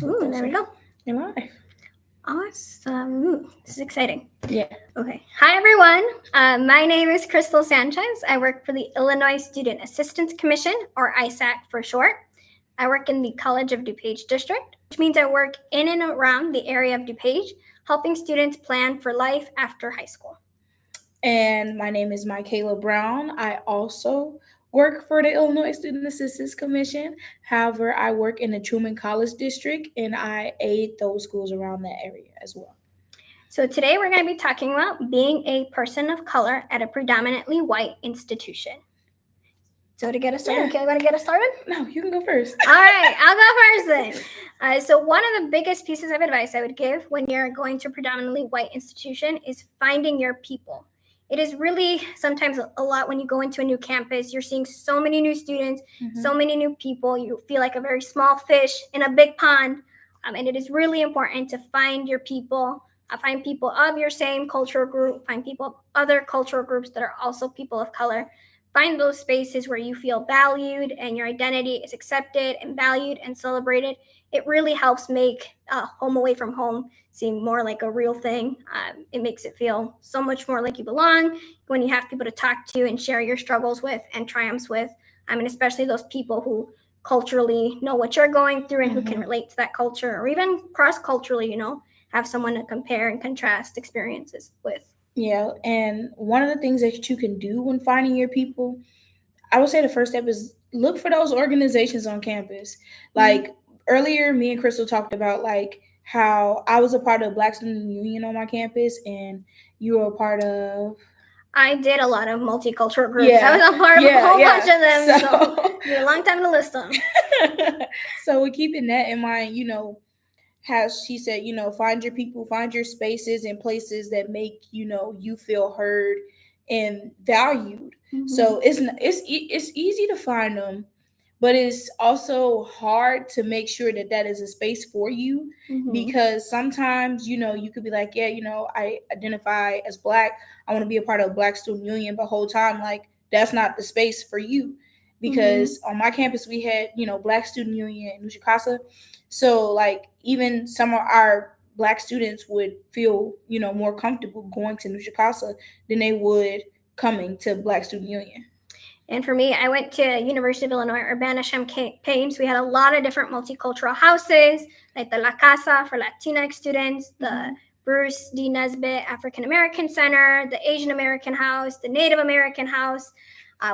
Ooh, there we go. In life. Awesome. This is exciting. Yeah. Okay. Hi, everyone. My name is Crystal Sanchez. I work for the Illinois Student Assistance Commission, or ISAC for short. I work in the College of DuPage District, which means I work in and around the area of DuPage, helping students plan for life after high school. And my name is Michaela Brown. I also work for the Illinois Student Assistance Commission. However, I work in the Truman College District, and I aid those schools around that area as well. So today we're going to be talking about being a person of color at a predominantly white institution. So to get us started, okay, you want to get us started? No, you can go first. All right, I'll go first then. So one of the biggest pieces of advice I would give when you're going to a predominantly white institution is finding your people. It is really sometimes a lot when you go into a new campus. You're seeing so many new students, so many new people. You feel like a very small fish in a big pond. And it is really important to find your people, find people of your same cultural group, find people of other cultural groups that are also people of color. Find those spaces where you feel valued and your identity is accepted and valued and celebrated. It really helps make home away from home seem more like a real thing. It makes it feel so much more like you belong when you have people to talk to and share your struggles with and triumphs with. And especially those people who culturally know what you're going through and who can relate to that culture, or even cross-culturally, have someone to compare and contrast experiences with. Yeah, and one of the things that you can do when finding your people, I would say the first step is look for those organizations on campus. Like earlier, me and Crystal talked about like how I was a part of Black Student Union on my campus, and you were a part of. I did a lot of multicultural groups. Yeah. I was a part of a whole bunch of them, so it's a long time to list them. So we're keeping that in mind, how she said, find your people, find your spaces and places that make, you feel heard and valued. So it's easy to find them, but it's also hard to make sure that is a space for you, because sometimes, you could be like, yeah, I identify as Black. I want to be a part of Black Student Union, but the whole time, like, that's not the space for you. Because on my campus, we had, Black Student Union in Nushikasa. So, like, even some of our Black students would feel, more comfortable going to Nushikasa than they would coming to Black Student Union. And for me, I went to University of Illinois Urbana-Champaign. We had a lot of different multicultural houses, like the La Casa for Latinx students, the Bruce D. Nesbitt African American Center, the Asian American House, the Native American House.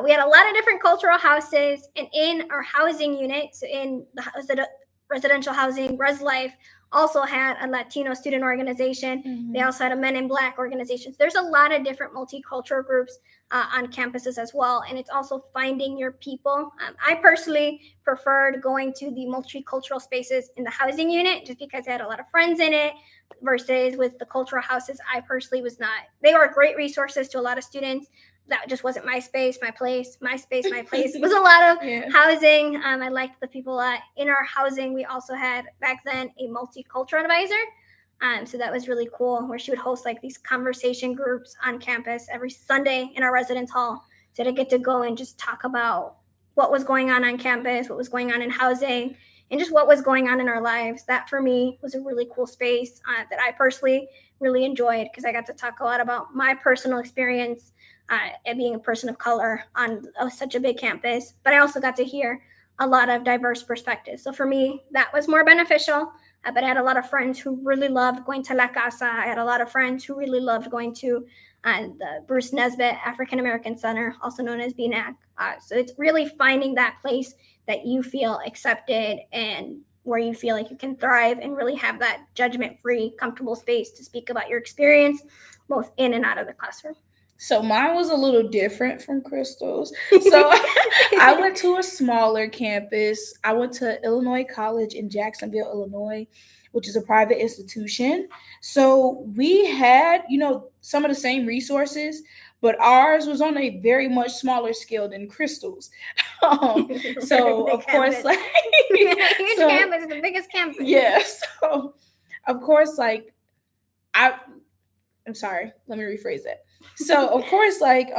We had a lot of different cultural houses, and in our housing unit, so in the residential housing, Res Life also had a Latino student organization. They also had a Men in Black organization. So there's a lot of different multicultural groups on campuses as well, and it's also finding your people. I personally preferred going to the multicultural spaces in the housing unit just because I had a lot of friends in it, versus with the cultural houses, I personally was not. They were great resources to a lot of students. That just wasn't my space, my place. My space, my place. It was a lot of housing. I liked the people in our housing. We also had back then a multicultural advisor. So that was really cool, where she would host like these conversation groups on campus every Sunday in our residence hall. So to get to go and just talk about what was going on campus, what was going on in housing, and just what was going on in our lives. That for me was a really cool space that I personally really enjoyed, because I got to talk a lot about my personal experience and being a person of color on such a big campus. But I also got to hear a lot of diverse perspectives. So for me, that was more beneficial. But I had a lot of friends who really loved going to La Casa. I had a lot of friends who really loved going to the Bruce Nesbitt African American Center, also known as BNAC. So it's really finding that place that you feel accepted and where you feel like you can thrive and really have that judgment-free, comfortable space to speak about your experience, both in and out of the classroom. So mine was a little different from Crystal's. So I went to a smaller campus. I went to Illinois College in Jacksonville, Illinois, which is a private institution. So we had, some of the same resources, but ours was on a very much smaller scale than Crystal's. So of course, like huge campus, the biggest campus. Yeah. So of course, like I'm sorry, let me rephrase that. So of course, like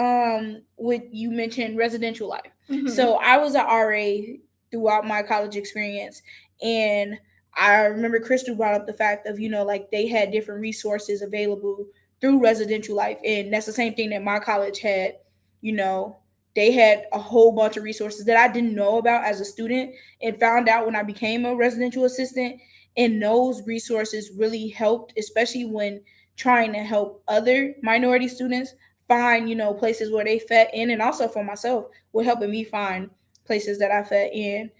what you mentioned, residential life. So I was an RA throughout my college experience, and I remember Crystal brought up the fact of, like they had different resources available through residential life. And that's the same thing that my college had. You know, they had a whole bunch of resources that I didn't know about as a student and found out when I became a residential assistant. And those resources really helped, especially when trying to help other minority students find, places where they fit in. And also for myself, with helping me find places that I fit in.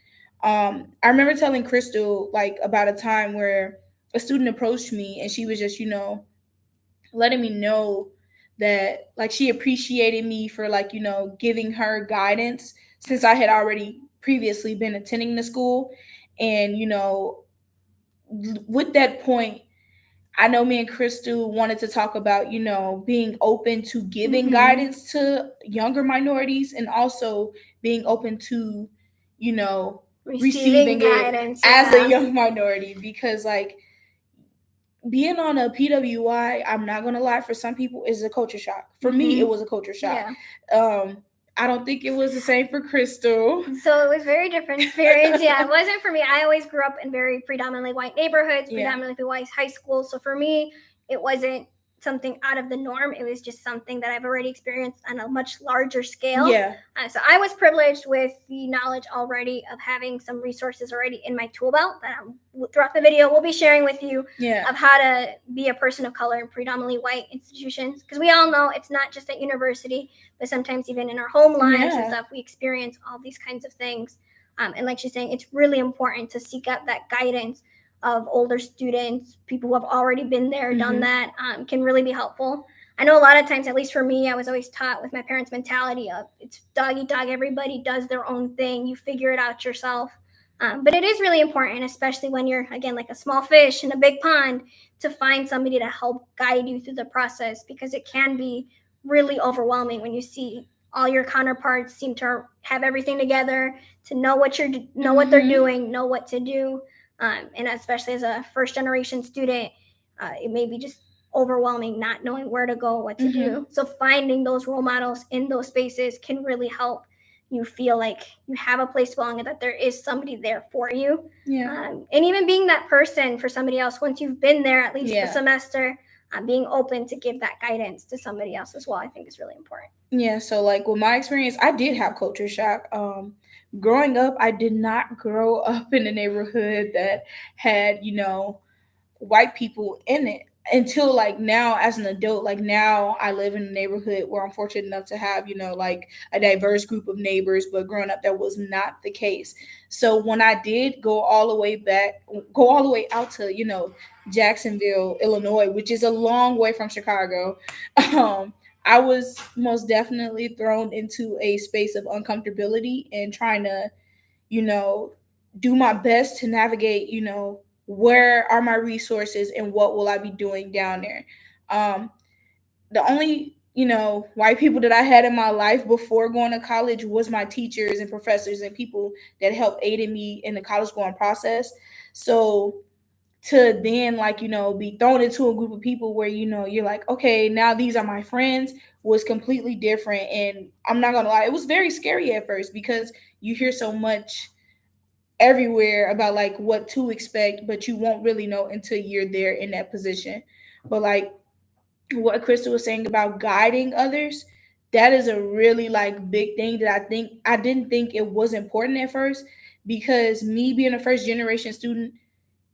I remember telling Crystal like about a time where a student approached me and she was just, letting me know that like she appreciated me for like, giving her guidance since I had already previously been attending the school. And, with that point, I know me and Crystal wanted to talk about, being open to giving guidance to younger minorities and also being open to, receiving guidance as a young minority, because like being on a PWI, I'm not gonna lie, for some people is a culture shock. For me, it was a culture shock. I don't think it was the same for Crystal. So it was very different experience. It wasn't for me. I always grew up in very predominantly white neighborhoods, predominantly white high schools. So for me, it wasn't something out of the norm. It was just something that I've already experienced on a much larger scale. So I was privileged with the knowledge already of having some resources already in my tool belt that throughout the video we'll be sharing with you of how to be a person of color in predominantly white institutions. Because we all know it's not just at university, but sometimes even in our home lives and stuff, we experience all these kinds of things. And like she's saying, it's really important to seek out that guidance of older students, people who have already been there, done that, can really be helpful. I know a lot of times, at least for me, I was always taught with my parents' mentality of it's dog eat dog, everybody does their own thing, you figure it out yourself. But it is really important, especially when you're, again, like a small fish in a big pond, to find somebody to help guide you through the process, because it can be really overwhelming when you see all your counterparts seem to have everything together, to know what what they're doing, know what to do. And especially as a first generation student, it may be just overwhelming not knowing where to go, what to do. So finding those role models in those spaces can really help you feel like you have a place to belong and that there is somebody there for you. And even being that person for somebody else once you've been there at least a semester, being open to give that guidance to somebody else as well, I think is really important. So like with my experience, I did have culture shock. Growing up, I did not grow up in a neighborhood that had, white people in it until like now as an adult. Like now I live in a neighborhood where I'm fortunate enough to have, like a diverse group of neighbors, but growing up that was not the case. So when I did go all the way out to, Jacksonville, Illinois, which is a long way from Chicago, I was most definitely thrown into a space of uncomfortability and trying to, do my best to navigate, where are my resources and what will I be doing down there. The only, white people that I had in my life before going to college was my teachers and professors and people that helped aided me in the college going process. So to then like, be thrown into a group of people where, you're like, okay, now these are my friends, was completely different. And I'm not gonna lie, it was very scary at first because you hear so much everywhere about like what to expect, but you won't really know until you're there in that position. But like what Crystal was saying about guiding others, that is a really like big thing that I didn't think it was important at first, because me being a first generation student,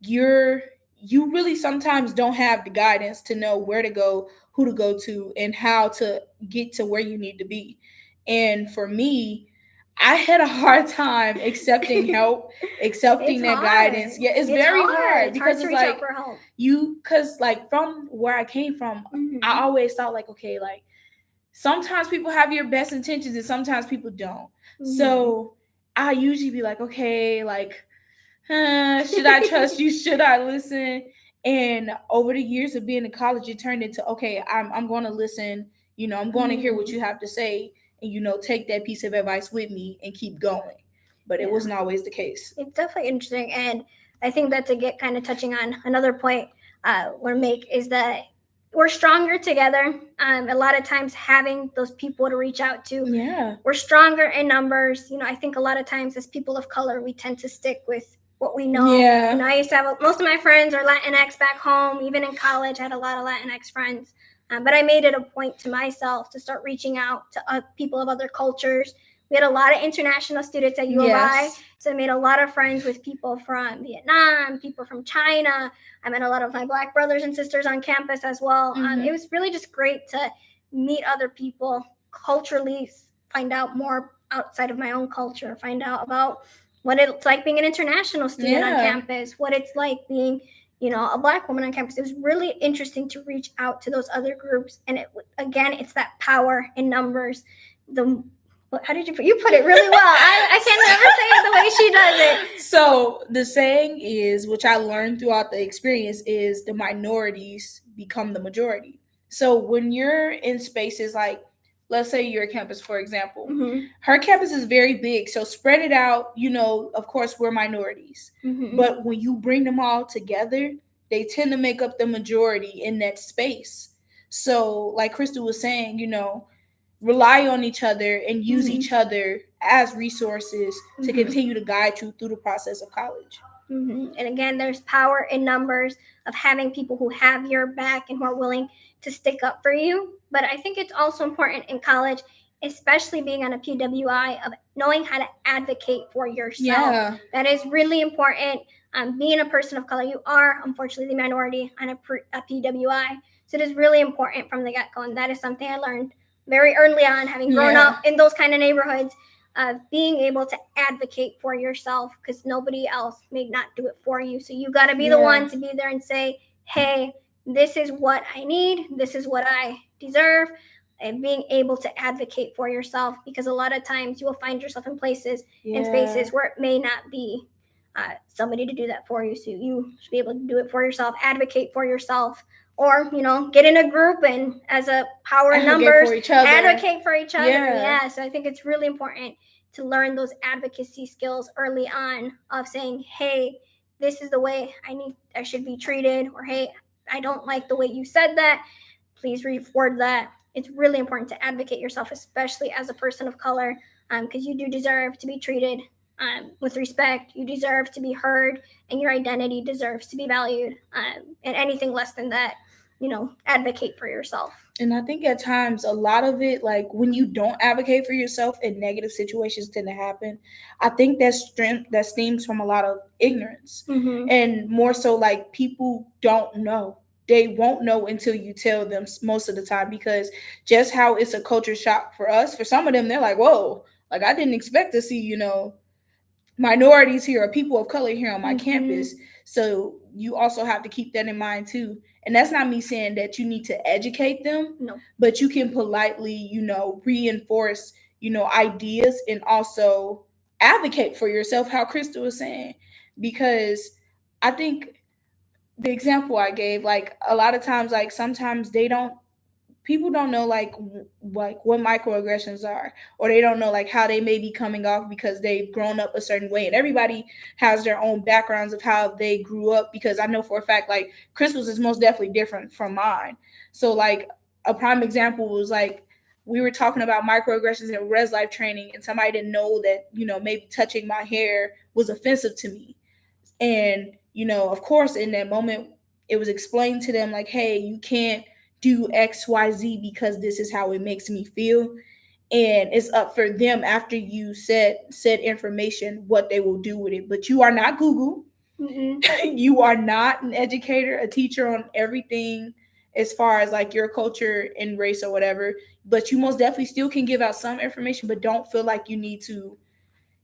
you really sometimes don't have the guidance to know where to go, who to go to, and how to get to where you need to be. And for me, I had a hard time accepting help, accepting that guidance. It's very hard because it's like because like from where I came from, I always thought like, okay, like sometimes people have your best intentions and sometimes people don't. So I usually be like, okay, like should I trust you? Should I listen? And over the years of being in college, it turned into, okay, I'm going to listen. I'm going to hear what you have to say and, take that piece of advice with me and keep going. But it wasn't always the case. It's definitely interesting. And I think that to get kind of touching on another point we're make is that we're stronger together. A lot of times having those people to reach out to, we're stronger in numbers. I think a lot of times as people of color, we tend to stick with what we know. Yeah. I used to have most of my friends are Latinx back home. Even in college, I had a lot of Latinx friends. But I made it a point to myself to start reaching out to people of other cultures. We had a lot of international students at U of I, so I made a lot of friends with people from Vietnam, people from China. I met a lot of my Black brothers and sisters on campus as well. It was really just great to meet other people culturally, find out more outside of my own culture, find out about what it's like being an international student on campus, what it's like being a Black woman on campus. It was really interesting to reach out to those other groups. And it's that power in numbers. How did you put it really well? I can never say it the way she does it. So the saying is, which I learned throughout the experience, is the minorities become the majority. So when you're in spaces like, let's say your campus, for example, her campus is very big. So spread it out, of course, we're minorities. But when you bring them all together, they tend to make up the majority in that space. So like Crystal was saying, rely on each other and use each other as resources to continue to guide you through the process of college. And again, there's power in numbers of having people who have your back and who are willing to stick up for you. But I think it's also important in college, especially being on a PWI, of knowing how to advocate for yourself. That is really important. Being a person of color, you are unfortunately the minority on a PWI. So it is really important from the get-go. And that is something I learned very early on, having grown up in those kind of neighborhoods, of being able to advocate for yourself, because nobody else may not do it for you. So you got to be the one to be there and say, hey, this is what I need. This is what I deserve. And being able to advocate for yourself, because a lot of times you will find yourself in places and spaces where it may not be somebody to do that for you. So you should be able to do it for yourself, advocate for yourself. Or, get in a group and as a power in numbers, advocate for each other. So I think it's really important to learn those advocacy skills early on, of saying, hey, this is the way I should be treated, or hey, I don't like the way you said that. Please reword that. It's really important to advocate yourself, especially as a person of color, because you do deserve to be treated with respect. You deserve to be heard, and your identity deserves to be valued. And anything less than that, advocate for yourself. And I think at times, a lot of it, like when you don't advocate for yourself and negative situations tend to happen, I think that stems from a lot of ignorance. And more so like people don't know. They won't know until you tell them most of the time, because just how it's a culture shock for us, for some of them, they're like, whoa, like I didn't expect to see, minorities here or people of color here on my campus. So you also have to keep that in mind too. And that's not me saying that you need to educate them, but you can politely, reinforce, ideas, and also advocate for yourself, how Crystal was saying. Because I think the example I gave, like a lot of times, like sometimes people don't know like what microaggressions are, or they don't know like how they may be coming off because they've grown up a certain way. And everybody has their own backgrounds of how they grew up, because I know for a fact like Crystal's is most definitely different from mine. So like a prime example was like we were talking about microaggressions in res life training, and somebody didn't know that maybe touching my hair was offensive to me. And of course in that moment it was explained to them like, hey, you can't do XYZ because this is how it makes me feel. And it's up for them after you said information what they will do with it. But you are not Google. You are not an educator, a teacher on everything as far as like your culture and race or whatever. But you most definitely still can give out some information, but don't feel like you need to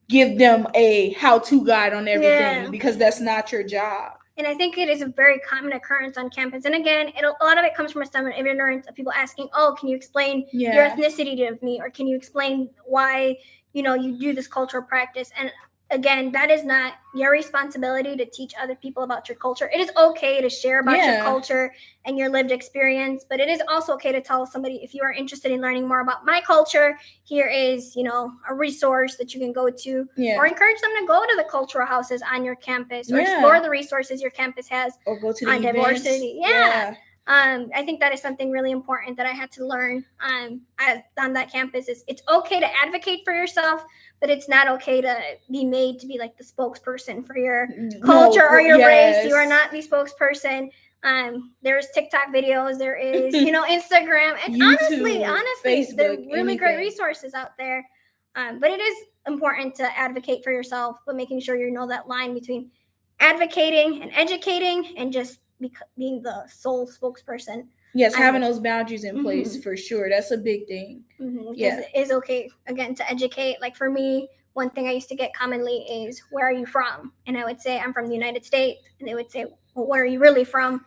give them a how-to guide on everything, because that's not your job. And I think it is a very common occurrence on campus. And again, a lot of it comes from a stem of ignorance of people asking, oh, can you explain your ethnicity to me? Or can you explain why, you do this cultural practice? And again, that is not your responsibility to teach other people about your culture. It is okay to share about your culture and your lived experience, but it is also okay to tell somebody, if you are interested in learning more about my culture, here is, a resource that you can go to, or encourage them to go to the cultural houses on your campus, or explore the resources your campus has or go to the on events. diversity. I think that is something really important that I had to learn on that campus. It's okay to advocate for yourself, but it's not okay to be made to be like the spokesperson for your culture or your race. You are not the spokesperson. There's TikTok videos, there is, Instagram, and YouTube, honestly, Facebook, there are really anything. great resources out there. But it is important to advocate for yourself, but making sure you know that line between advocating and educating and just being the sole spokesperson. Yes, having those boundaries in place for sure. That's a big thing. Yeah, it is okay again to educate. Like for me, one thing I used to get commonly is, where are you from? And I would say, I'm from the United States, and they would say, well, where are you really from?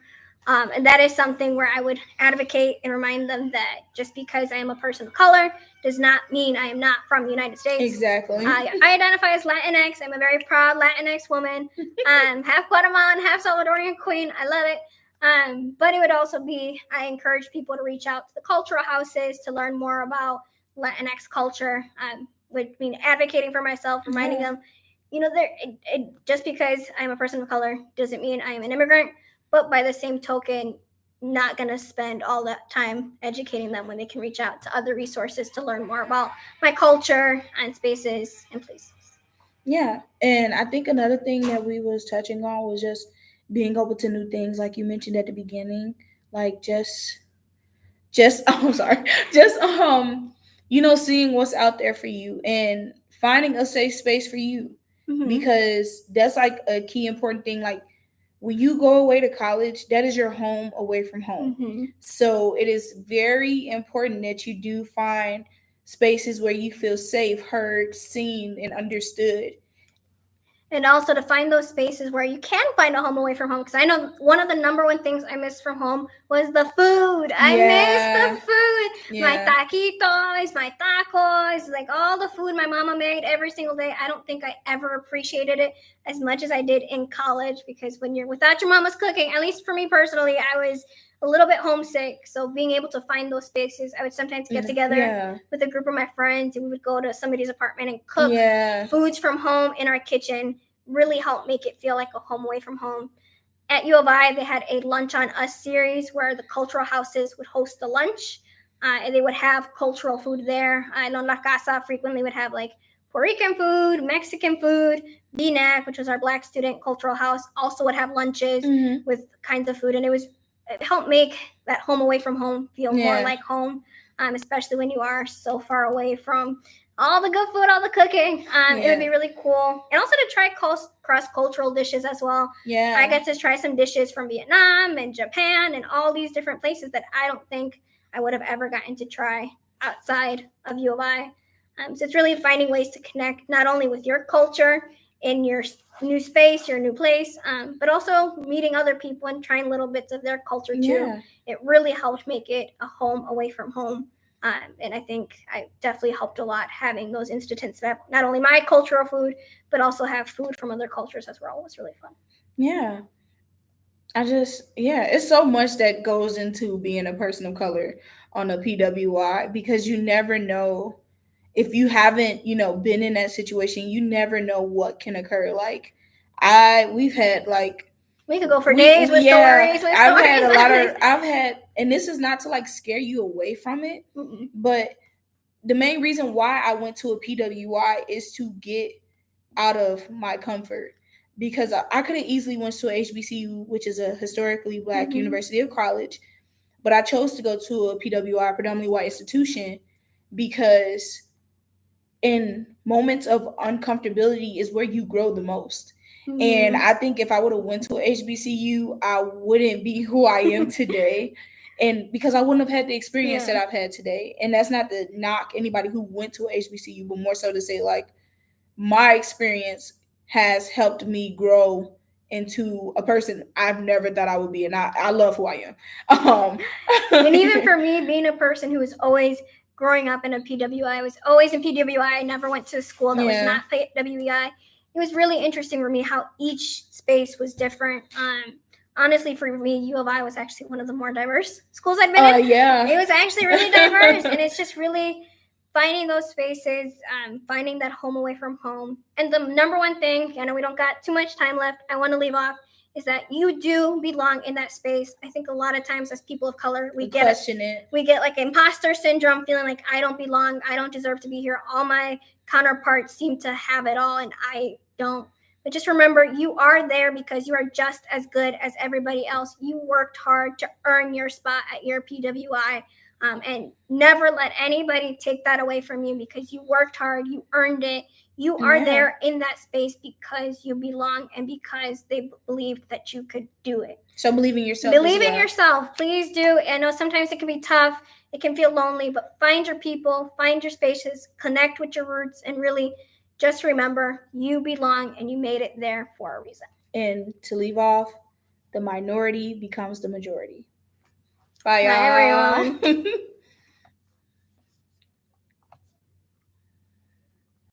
And that is something where I would advocate and remind them that just because I am a person of color does not mean I am not from the United States. Exactly. I identify as Latinx. I'm a very proud Latinx woman. Half Guatemalan, half Salvadorian queen. I love it. But it would also be, I encourage people to reach out to the cultural houses to learn more about Latinx culture. Would mean advocating for myself, reminding them, just because I'm a person of color doesn't mean I am an immigrant. But by the same token, not going to spend all that time educating them when they can reach out to other resources to learn more about my culture and spaces and places. Yeah, and I think another thing that we was touching on was just being open to new things, like you mentioned at the beginning, like just I'm sorry, just seeing what's out there for you and finding a safe space for you, because that's like a key important thing. Like, when you go away to college, that is your home away from home. So it is very important that you do find spaces where you feel safe, heard, seen, and understood. And also to find those spaces where you can find a home away from home. Because I know one of the number one things I missed from home was the food. I missed the food. My taquitos, my tacos, like all the food my mama made every single day. I don't think I ever appreciated it as much as I did in college, because when you're without your mama's cooking, at least for me personally, I was a little bit homesick. So being able to find those spaces, I would sometimes get together with a group of my friends, and we would go to somebody's apartment and cook foods from home in our kitchen. Really helped make it feel like a home away from home. At U of I, they had a Lunch on Us series where the cultural houses would host the lunch, and they would have cultural food there. I know La Casa frequently would have like Puerto Rican food, Mexican food. BNAC, which was our Black student cultural house, also would have lunches with kinds of food, and it helped make that home away from home feel more like home, especially when you are so far away from all the good food, all the cooking. It would be really cool. And also to try cross-cultural dishes as well. I got to try some dishes from Vietnam and Japan and all these different places that I don't think I would have ever gotten to try outside of U of I. So it's really finding ways to connect not only with your culture in your new space, your new place, but also meeting other people and trying little bits of their culture too. It really helped make it a home away from home. And I think I definitely helped a lot having those institutes that have not only my cultural food, but also have food from other cultures as well. It was really fun. Yeah. It's so much that goes into being a person of color on a PWI, because you never know. If you haven't, been in that situation, you never know what can occur. Like, we've had like, we could go for days with stories. I've had, and this is not to like scare you away from it, but the main reason why I went to a PWI is to get out of my comfort, because I could have easily went to a HBCU, which is a historically Black university of college, but I chose to go to a PWI, predominantly white institution, because in moments of uncomfortability is where you grow the most. And I think if I would have went to a HBCU, I wouldn't be who I am today. And because I wouldn't have had the experience that I've had today. And that's not to knock anybody who went to a HBCU, but more so to say, like, my experience has helped me grow into a person I've never thought I would be. And I love who I am. And even for me, being a person who was always growing up in a PWI, I was always in PWI. I never went to a school that was not PWI. It was really interesting for me how each space was different. Honestly, for me, U of I was actually one of the more diverse schools I'd been in. It was actually really diverse, and it's just really finding those spaces, finding that home away from home. And the number one thing, I know we don't got too much time left, I want to leave off, is that you do belong in that space. I think a lot of times as people of color, we get like imposter syndrome, feeling like I don't belong, I don't deserve to be here. All my counterparts seem to have it all and I don't. But just remember, you are there because you are just as good as everybody else. You worked hard to earn your spot at your PWI. And never let anybody take that away from you because you worked hard, you earned it. You are there in that space because you belong and because they believed that you could do it. So believe in yourself. Believe in yourself. Please do. I know sometimes it can be tough. It can feel lonely, but find your people, find your spaces, connect with your roots, and really just remember you belong and you made it there for a reason. And to leave off, the minority becomes the majority. Bye, y'all. Bye, everyone.